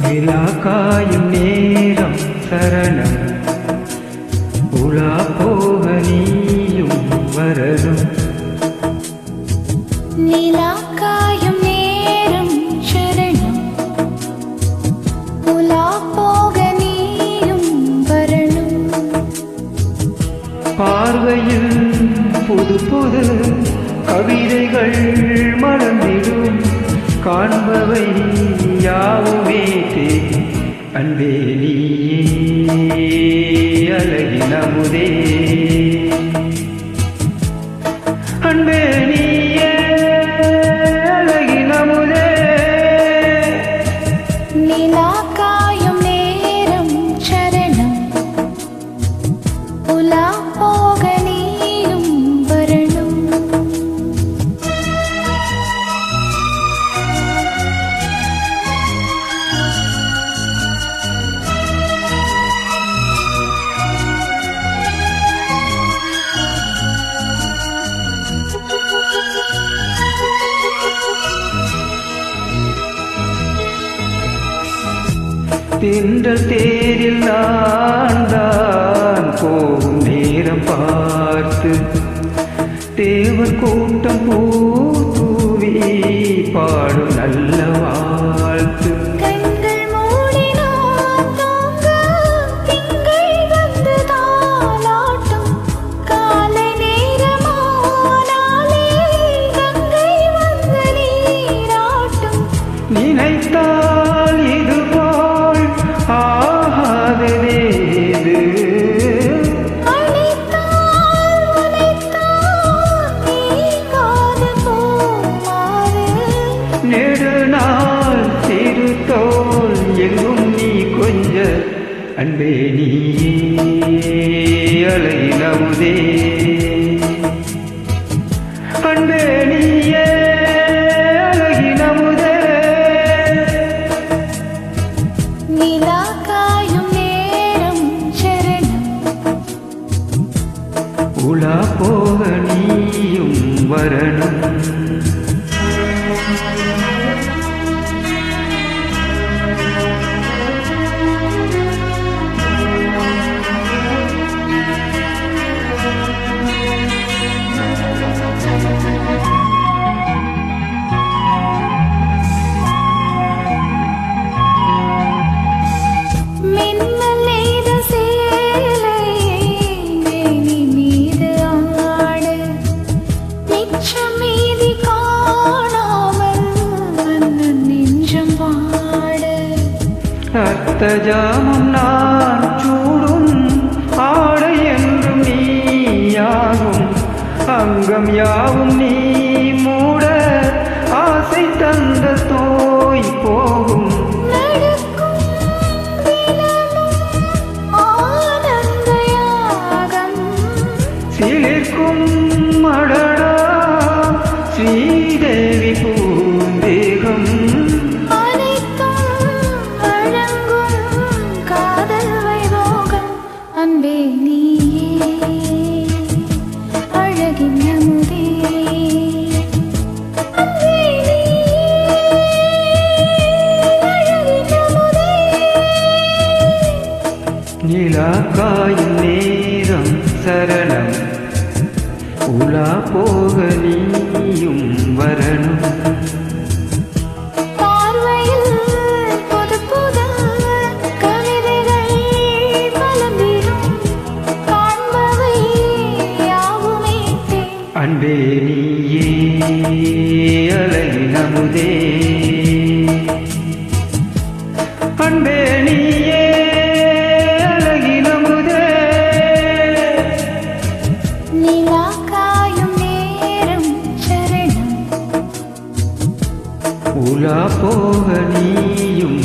நிலா காயும் நேரம் சரணம் உலா போக நீயும் வரணும். நிலா காயும் நேரம் சரணம் உலா போக நீயும் வரணும். பார்வையில் புது புது கவிதைகள் மலர்ந்திடும். காண்பவை யாவுமே அன்பே நீயே அழகின் அமுதே. அன்பே நீயே அழகின் அமுதே. நிலா காயும் நேரம் சரணம் உலா போக நீயும் வரணும். தென்றல் தேரில் நான் தான் போகும் நேரம் பார்த்து தேவர் கூட்டம் பூவி பாடும் நல்ல வாழ்த்து. கண்கள் மூடினால் தூங்க திங்கள் வந்து தாலாட்டும். காலை நேரமானாலே கங்கை வந்து நீராட்டும். நினைத்தால் இது போல் ஆகாததேது. அழைத்தால் உனைத்தான் நீங்காது போகாது. நெடுநாள் சிறுதோல் எங்கும் நீ கொஞ்ச அன்பே நீயே அழகின் அமுதே. அன்பே நீயே அழகின் அமுதே. நிலா காயும் நேரம் சரணம் உலா போக நீயும் வரணும். மின்னல் நெய்த சேலை மேனி மீது ஆடு. மிச்சம் மீதி காணாமல் மன்னன் நெஞ்சம் வாடு. அர்த்த ஜாமம் நான் சூடும் ஆடை என்றும் நீயாகும். அங்கம் யாவும் நீ மூட ஆசை தந்த தோய் போகும். நடக்கும் தினமும் ஆனந்த யாகம். சிலிர்க்கும் மடடா ஸ்ரீதேவி பூந்தேகம். அனைத்தும் வழங்கும் காதல் வைபோகம். அன்பே நீயே அழகின் அமுதே. அன்பே நீயே அழகின் அமுதே. நிலா காயும் நேரம் சரணம் உலா போக நீயும் வரணும். பார்வையில் புது புது கவிதைகள் மலர்ந்திடும். காண்பவை யாவுமே அன்பே நீயே அழகின் அமுதே. அன்பே நீயே அழகின் அமுதே. நிலா காயும் நேரம் சரணம் உலா போக நீயும்